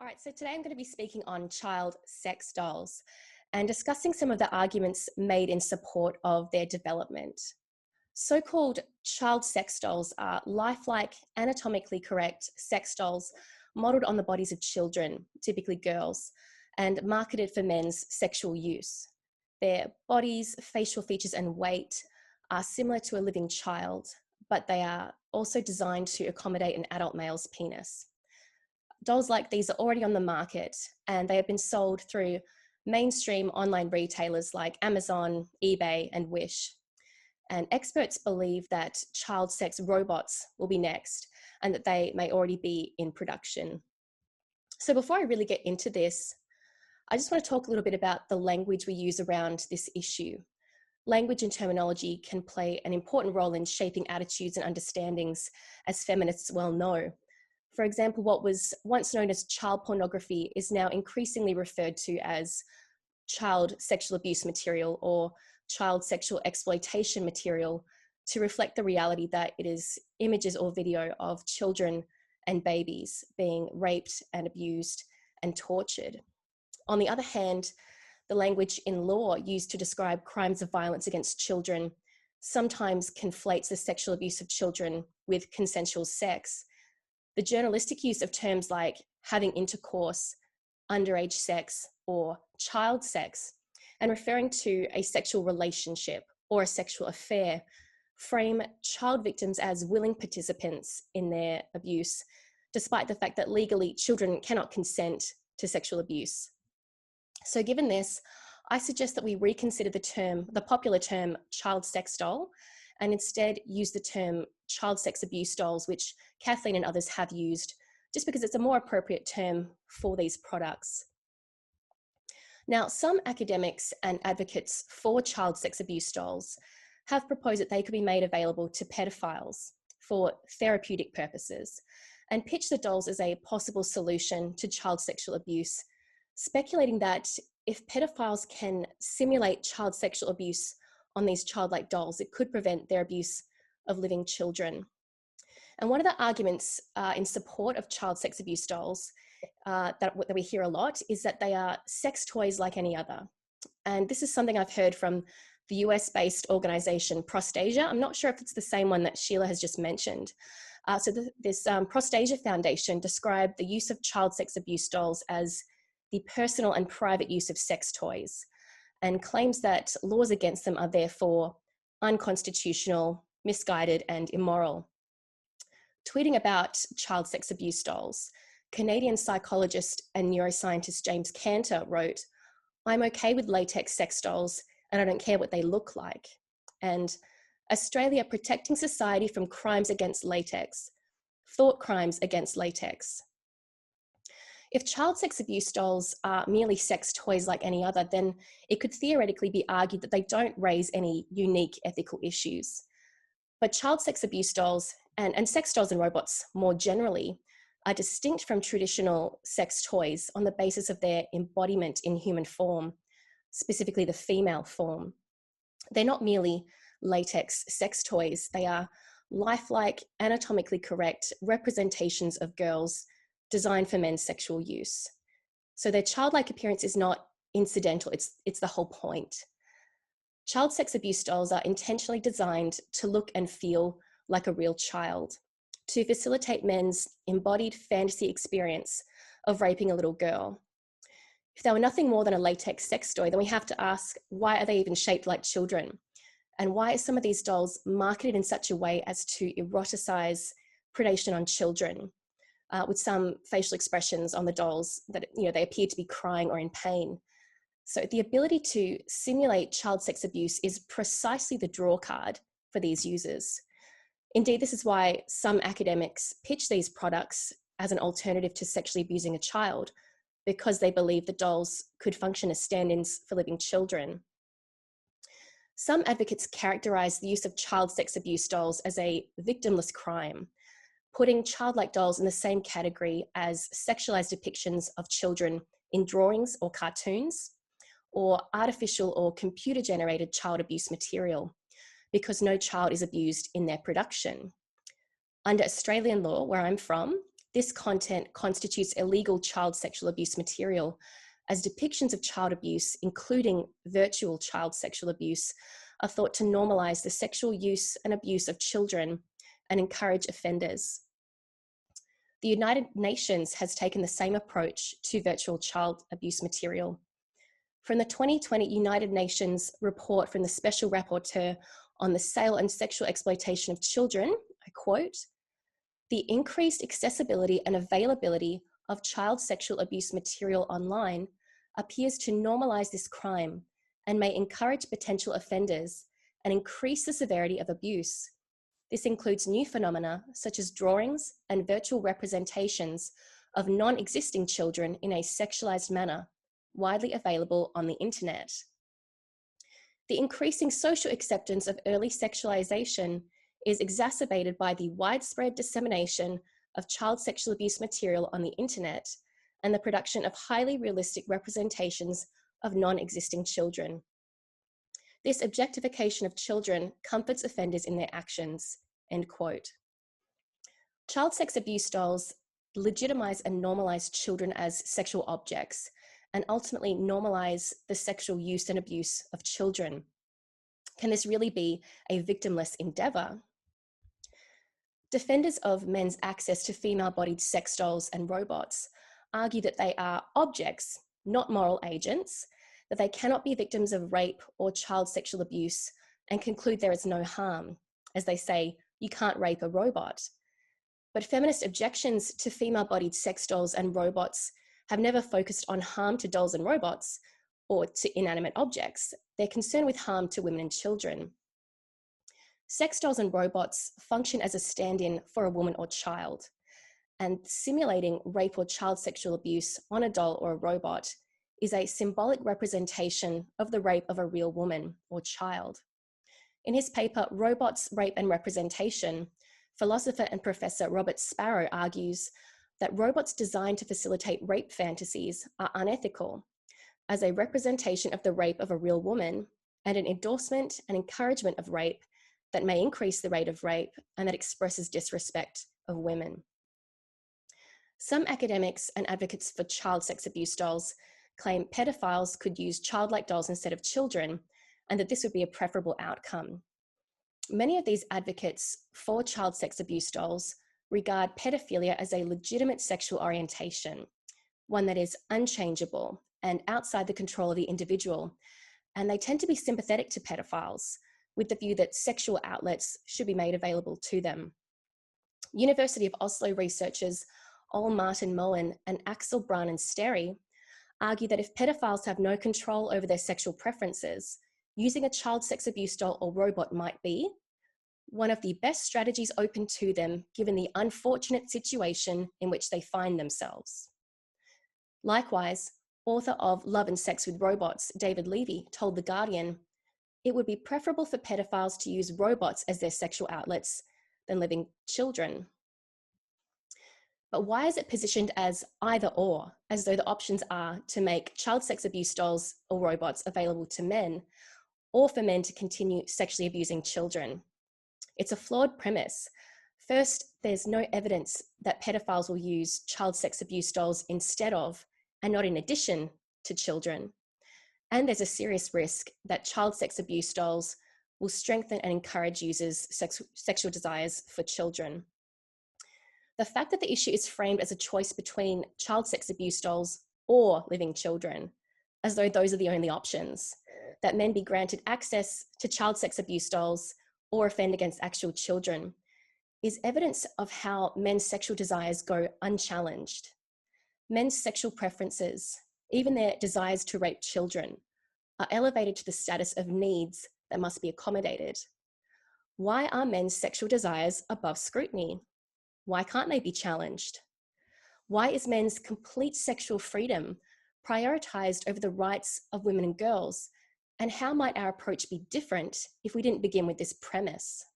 All right, so today I'm going to be speaking on child sex dolls and discussing some of the arguments made in support of their development. So-called child sex dolls are lifelike, anatomically correct sex dolls modeled on the bodies of children, typically girls, and marketed for men's sexual use. Their bodies, facial features, and weight are similar to a living child, but they are also designed to accommodate an adult male's penis. Dolls like these are already on the market, and they have been sold through mainstream online retailers like Amazon, eBay, and Wish. And experts believe that child sex robots will be next, and that they may already be in production. So before I really get into this, I just want to talk a little bit about the language we use around this issue. Language and terminology can play an important role in shaping attitudes and understandings, as feminists well know. For example, what was once known as child pornography is now increasingly referred to as child sexual abuse material or child sexual exploitation material to reflect the reality that it is images or video of children and babies being raped and abused and tortured. On the other hand, the language in law used to describe crimes of violence against children sometimes conflates the sexual abuse of children with consensual sex. The journalistic use of terms like having intercourse, underage sex, or child sex, and referring to a sexual relationship or a sexual affair frame child victims as willing participants in their abuse, despite the fact that legally children cannot consent to sexual abuse. So given this, I suggest that we reconsider the popular term child sex doll, and instead use the term child sex abuse dolls, which Kathleen and others have used, just because it's a more appropriate term for these products. Now, some academics and advocates for child sex abuse dolls have proposed that they could be made available to pedophiles for therapeutic purposes and pitch the dolls as a possible solution to child sexual abuse, speculating that if pedophiles can simulate child sexual abuse on these childlike dolls, it could prevent their abuse of living children. And one of the arguments in support of child sex abuse dolls that we hear a lot is that they are sex toys like any other. And this is something I've heard from the US-based organization Prostasia. I'm not sure if it's the same one that Sheila has just mentioned. This Prostasia Foundation described the use of child sex abuse dolls as the personal and private use of sex toys, and claims that laws against them are therefore unconstitutional, misguided, and immoral. Tweeting about child sex abuse dolls, Canadian psychologist and neuroscientist James Cantor wrote, "I'm okay with latex sex dolls and I don't care what they look like." And Australia protecting society from crimes against latex, thought crimes against latex. If child sex abuse dolls are merely sex toys like any other, then it could theoretically be argued that they don't raise any unique ethical issues. But child sex abuse dolls and sex dolls and robots more generally are distinct from traditional sex toys on the basis of their embodiment in human form, specifically the female form. They're not merely latex sex toys, they are lifelike, anatomically correct representations of girls designed for men's sexual use. So their childlike appearance is not incidental, it's the whole point. Child sex abuse dolls are intentionally designed to look and feel like a real child, to facilitate men's embodied fantasy experience of raping a little girl. If they were nothing more than a latex sex toy, then we have to ask, why are they even shaped like children? And why are some of these dolls marketed in such a way as to eroticize predation on children, with some facial expressions on the dolls that they appear to be crying or in pain? So the ability to simulate child sex abuse is precisely the draw card for these users. Indeed, this is why some academics pitch these products as an alternative to sexually abusing a child, because they believe the dolls could function as stand-ins for living children. Some advocates characterize the use of child sex abuse dolls as a victimless crime, putting childlike dolls in the same category as sexualized depictions of children in drawings or cartoons, or artificial or computer-generated child abuse material, because no child is abused in their production. Under Australian law, where I'm from, this content constitutes illegal child sexual abuse material, as depictions of child abuse, including virtual child sexual abuse, are thought to normalize the sexual use and abuse of children and encourage offenders. The United Nations has taken the same approach to virtual child abuse material. From the 2020 United Nations report from the Special Rapporteur on the sale and sexual exploitation of children, I quote, "The increased accessibility and availability of child sexual abuse material online appears to normalize this crime and may encourage potential offenders and increase the severity of abuse. This includes new phenomena such as drawings and virtual representations of non-existing children in a sexualized manner, widely available on the internet. The increasing social acceptance of early sexualization is exacerbated by the widespread dissemination of child sexual abuse material on the internet and the production of highly realistic representations of non-existing children. This objectification of children comforts offenders in their actions," end quote. Child sex abuse dolls legitimize and normalize children as sexual objects and ultimately normalize the sexual use and abuse of children. Can this really be a victimless endeavor? Defenders of men's access to female-bodied sex dolls and robots argue that they are objects, not moral agents, that they cannot be victims of rape or child sexual abuse, and conclude there is no harm. As they say, you can't rape a robot. But feminist objections to female-bodied sex dolls and robots have never focused on harm to dolls and robots or to inanimate objects. They're concerned with harm to women and children. Sex dolls and robots function as a stand-in for a woman or child, and simulating rape or child sexual abuse on a doll or a robot is a symbolic representation of the rape of a real woman or child. In his paper, Robots, Rape and Representation, philosopher and professor Robert Sparrow argues that robots designed to facilitate rape fantasies are unethical as a representation of the rape of a real woman and an endorsement and encouragement of rape that may increase the rate of rape and that expresses disrespect of women. Some academics and advocates for child sex abuse dolls claim pedophiles could use childlike dolls instead of children, and that this would be a preferable outcome. Many of these advocates for child sex abuse dolls regard pedophilia as a legitimate sexual orientation, one that is unchangeable and outside the control of the individual, and they tend to be sympathetic to pedophiles, with the view that sexual outlets should be made available to them. University of Oslo researchers Ole Martin Moen and Axel Branen Sterry argue that if pedophiles have no control over their sexual preferences, using a child sex abuse doll or robot might be one of the best strategies open to them given the unfortunate situation in which they find themselves. Likewise, author of Love and Sex with Robots, David Levy, told The Guardian, "It would be preferable for pedophiles to use robots as their sexual outlets than living children." But why is it positioned as either or, as though the options are to make child sex abuse dolls or robots available to men, or for men to continue sexually abusing children? It's a flawed premise. First, there's no evidence that pedophiles will use child sex abuse dolls instead of, and not in addition to, children. And there's a serious risk that child sex abuse dolls will strengthen and encourage users' sexual desires for children. The fact that the issue is framed as a choice between child sex abuse dolls or living children, as though those are the only options, that men be granted access to child sex abuse dolls or offend against actual children, is evidence of how men's sexual desires go unchallenged. Men's sexual preferences, even their desires to rape children, are elevated to the status of needs that must be accommodated. Why are men's sexual desires above scrutiny? Why can't they be challenged? Why is men's complete sexual freedom prioritized over the rights of women and girls? And how might our approach be different if we didn't begin with this premise?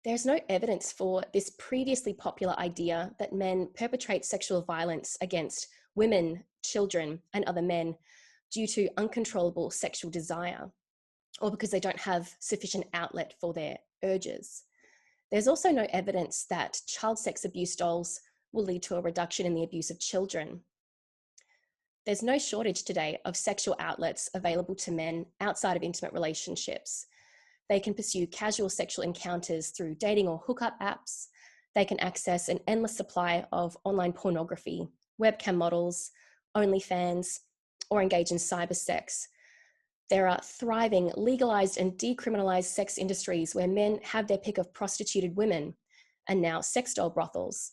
There's no evidence for this previously popular idea that men perpetrate sexual violence against women, children, and other men due to uncontrollable sexual desire, or because they don't have sufficient outlet for their urges. There's also no evidence that child sex abuse dolls will lead to a reduction in the abuse of children. There's no shortage today of sexual outlets available to men outside of intimate relationships. They can pursue casual sexual encounters through dating or hookup apps. They can access an endless supply of online pornography, webcam models, OnlyFans, or engage in cyber sex. There are thriving, legalized and decriminalized sex industries where men have their pick of prostituted women, and now sex doll brothels.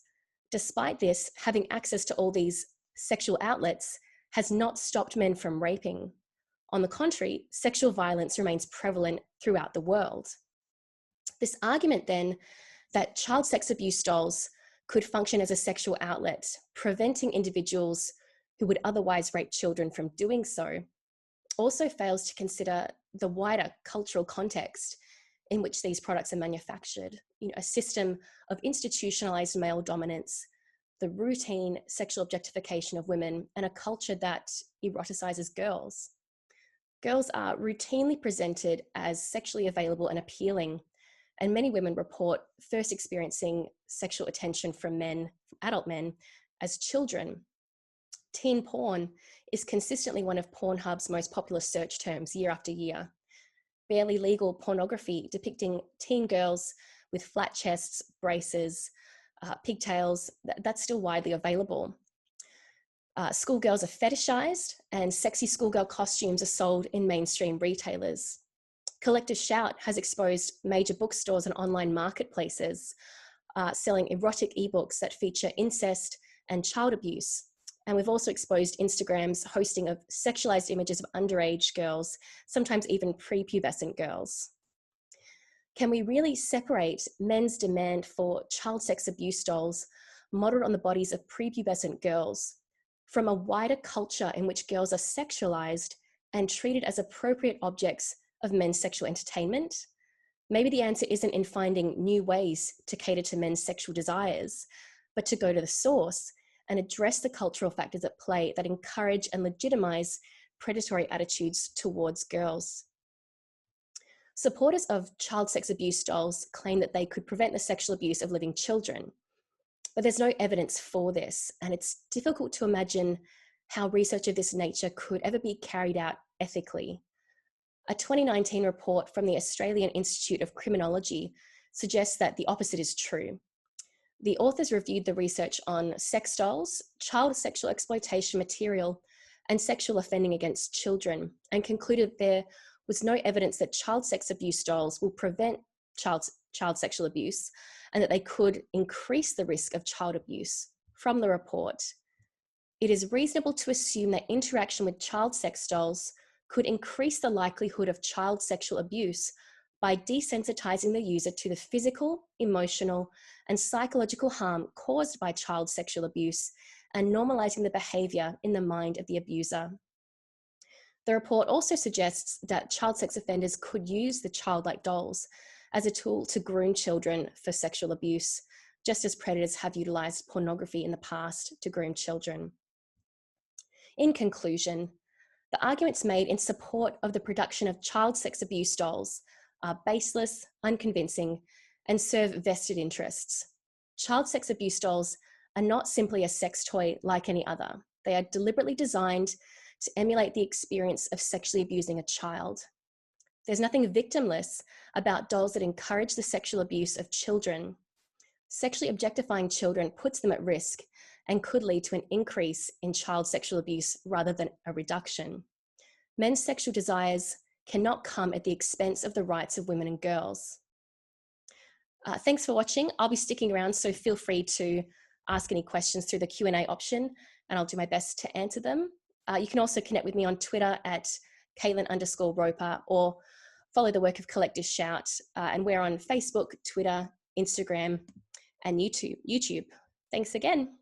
Despite this, having access to all these sexual outlets has not stopped men from raping. On the contrary, sexual violence remains prevalent throughout the world. This argument then that child sex abuse dolls could function as a sexual outlet, preventing individuals who would otherwise rape children from doing so, also fails to consider the wider cultural context in which these products are manufactured. A system of institutionalized male dominance, the routine sexual objectification of women, and a culture that eroticizes girls. Girls are routinely presented as sexually available and appealing, and many women report first experiencing sexual attention from men, adult men, as children. Teen porn is consistently one of Pornhub's most popular search terms year after year. Barely legal pornography depicting teen girls with flat chests, braces, pigtails, that's still widely available. Schoolgirls are fetishized, and sexy schoolgirl costumes are sold in mainstream retailers. Collective Shout has exposed major bookstores and online marketplaces selling erotic ebooks that feature incest and child abuse. And we've also exposed Instagram's hosting of sexualized images of underage girls, sometimes even prepubescent girls. Can we really separate men's demand for child sex abuse dolls modeled on the bodies of prepubescent girls from a wider culture in which girls are sexualized and treated as appropriate objects of men's sexual entertainment? Maybe the answer isn't in finding new ways to cater to men's sexual desires, but to go to the source and address the cultural factors at play that encourage and legitimize predatory attitudes towards girls. Supporters of child sex abuse dolls claim that they could prevent the sexual abuse of living children, but there's no evidence for this, and it's difficult to imagine how research of this nature could ever be carried out ethically. A 2019 report from the Australian Institute of Criminology suggests that the opposite is true. The authors reviewed the research on sex dolls, child sexual exploitation material, and sexual offending against children, and concluded there was no evidence that child sex abuse dolls will prevent child sexual abuse, and that they could increase the risk of child abuse. From the report, it is reasonable to assume that interaction with child sex dolls could increase the likelihood of child sexual abuse by desensitizing the user to the physical, emotional, and psychological harm caused by child sexual abuse and normalizing the behavior in the mind of the abuser. The report also suggests that child sex offenders could use the childlike dolls as a tool to groom children for sexual abuse, just as predators have utilized pornography in the past to groom children. In conclusion, the arguments made in support of the production of child sex abuse dolls are baseless, unconvincing, and serve vested interests. Child sex abuse dolls are not simply a sex toy like any other. They are deliberately designed to emulate the experience of sexually abusing a child. There's nothing victimless about dolls that encourage the sexual abuse of children. Sexually objectifying children puts them at risk and could lead to an increase in child sexual abuse rather than a reduction. Men's sexual desires cannot come at the expense of the rights of women and girls. Thanks for watching. I'll be sticking around, so feel free to ask any questions through the Q&A option, and I'll do my best to answer them. You can also connect with me on Twitter at Caitlin_Roper, or follow the work of Collective Shout, and we're on Facebook, Twitter, Instagram, and YouTube. Thanks again.